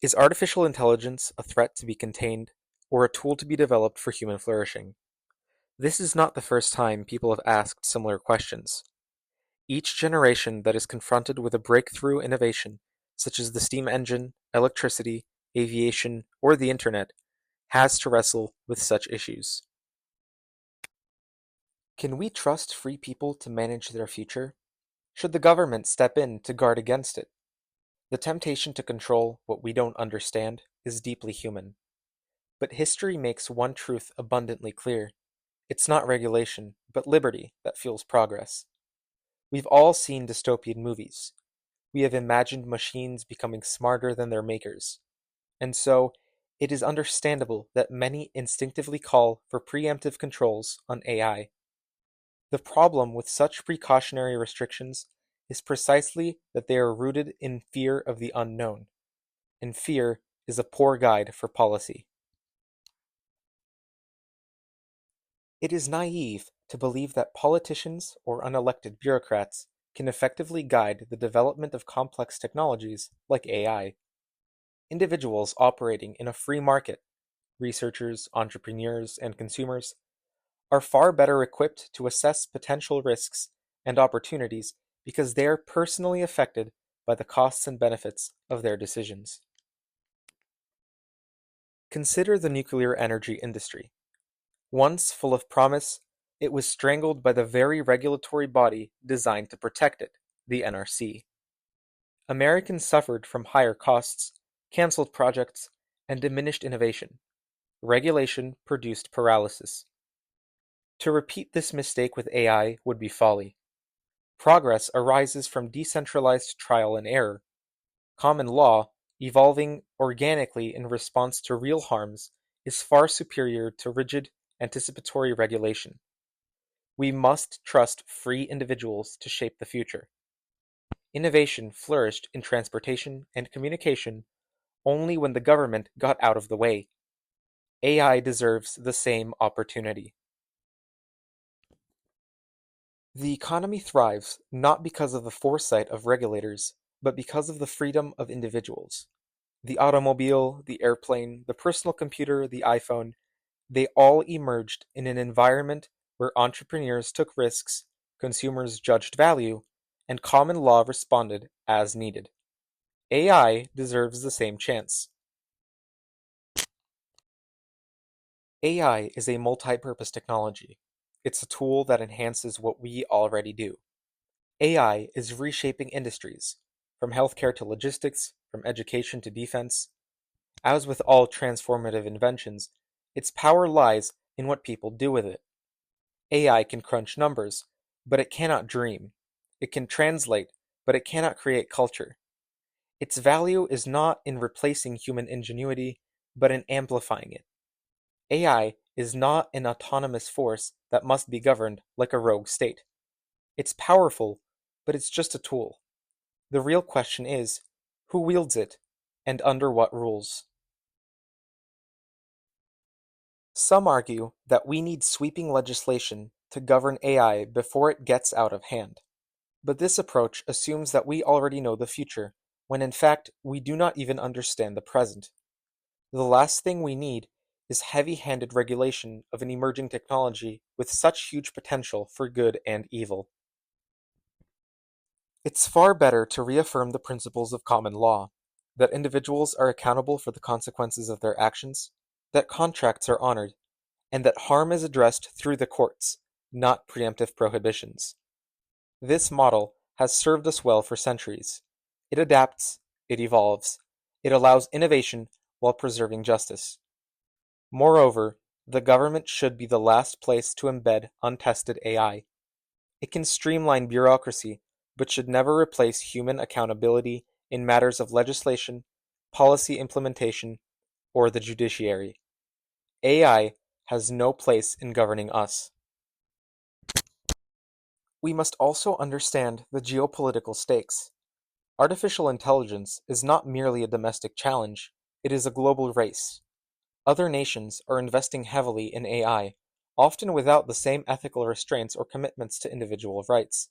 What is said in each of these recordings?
Is artificial intelligence a threat to be contained, or a tool to be developed for human flourishing? This is not the first time people have asked similar questions. Each generation that is confronted with a breakthrough innovation, such as the steam engine, electricity, aviation, or the internet, has to wrestle with such issues. Can we trust free people to manage their future? Should the government step in to guard against it? The temptation to control what we don't understand is deeply human. But history makes one truth abundantly clear. It's not regulation, but liberty that fuels progress. We've all seen dystopian movies. We have imagined machines becoming smarter than their makers. And so, it is understandable that many instinctively call for preemptive controls on AI. The problem with such precautionary restrictions is precisely that they are rooted in fear of the unknown, and fear is a poor guide for policy. It is naive to believe that politicians or unelected bureaucrats can effectively guide the development of complex technologies like AI. Individuals operating in a free market, researchers, entrepreneurs, and consumers, are far better equipped to assess potential risks and opportunities because they are personally affected by the costs and benefits of their decisions. Consider the nuclear energy industry. Once full of promise, it was strangled by the very regulatory body designed to protect it, the NRC. Americans suffered from higher costs, cancelled projects, and diminished innovation. Regulation produced paralysis. To repeat this mistake with AI would be folly. Progress arises from decentralized trial and error. Common law, evolving organically in response to real harms, is far superior to rigid, anticipatory regulation. We must trust free individuals to shape the future. Innovation flourished in transportation and communication only when the government got out of the way. AI deserves the same opportunity. The economy thrives not because of the foresight of regulators, but because of the freedom of individuals. The automobile, the airplane, the personal computer, the iPhone, they all emerged in an environment where entrepreneurs took risks, consumers judged value, and common law responded as needed. AI deserves the same chance. AI is a multi-purpose technology. It's a tool that enhances what we already do. AI is reshaping industries, from healthcare to logistics, from education to defense. As with all transformative inventions, its power lies in what people do with it. AI can crunch numbers, but it cannot dream. It can translate, but it cannot create culture. Its value is not in replacing human ingenuity, but in amplifying it. AI is not an autonomous force that must be governed like a rogue state. It's powerful, but it's just a tool. The real question is, who wields it, and under what rules? Some argue that we need sweeping legislation to govern AI before it gets out of hand. But this approach assumes that we already know the future, when in fact we do not even understand the present. The last thing we need is heavy-handed regulation of an emerging technology with such huge potential for good and evil. It's far better to reaffirm the principles of common law, that individuals are accountable for the consequences of their actions, that contracts are honored, and that harm is addressed through the courts, not preemptive prohibitions. This model has served us well for centuries. It adapts, it evolves, it allows innovation while preserving justice. Moreover, the government should be the last place to embed untested AI. It can streamline bureaucracy, but should never replace human accountability in matters of legislation, policy implementation, or the judiciary. AI has no place in governing us. We must also understand the geopolitical stakes. Artificial intelligence is not merely a domestic challenge, it is a global race. Other nations are investing heavily in AI, often without the same ethical restraints or commitments to individual rights.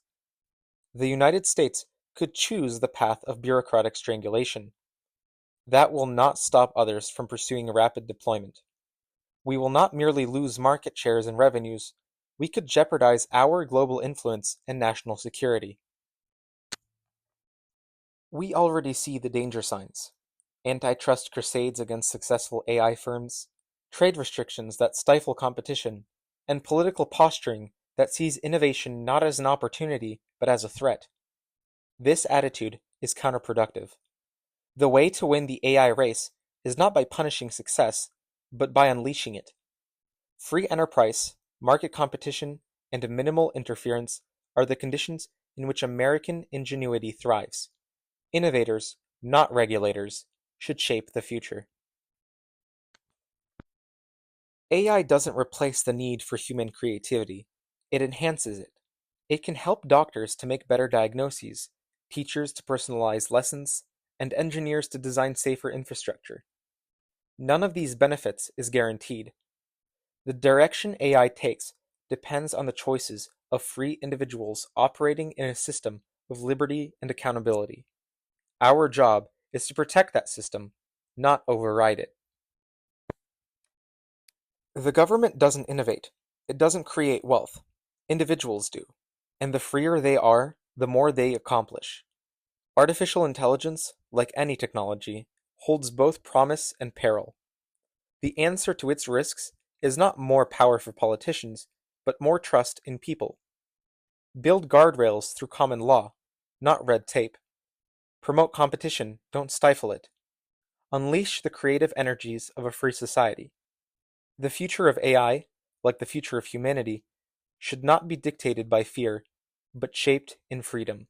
The United States could choose the path of bureaucratic strangulation. That will not stop others from pursuing rapid deployment. We will not merely lose market shares and revenues, we could jeopardize our global influence and national security. We already see the danger signs: antitrust crusades against successful AI firms, trade restrictions that stifle competition, and political posturing that sees innovation not as an opportunity but as a threat. This attitude is counterproductive. The way to win the AI race is not by punishing success, but by unleashing it. Free enterprise, market competition, and minimal interference are the conditions in which American ingenuity thrives. Innovators, not regulators, should shape the future. AI doesn't replace the need for human creativity, it enhances it. It can help doctors to make better diagnoses, teachers to personalize lessons, and engineers to design safer infrastructure. None of these benefits is guaranteed. The direction AI takes depends on the choices of free individuals operating in a system of liberty and accountability. Our job is to protect that system, not override it. The government doesn't innovate. It doesn't create wealth. Individuals do. And the freer they are, the more they accomplish. Artificial intelligence, like any technology, holds both promise and peril. The answer to its risks is not more power for politicians, but more trust in people. Build guardrails through common law, not red tape. Promote competition, don't stifle it. Unleash the creative energies of a free society. The future of AI, like the future of humanity, should not be dictated by fear, but shaped in freedom.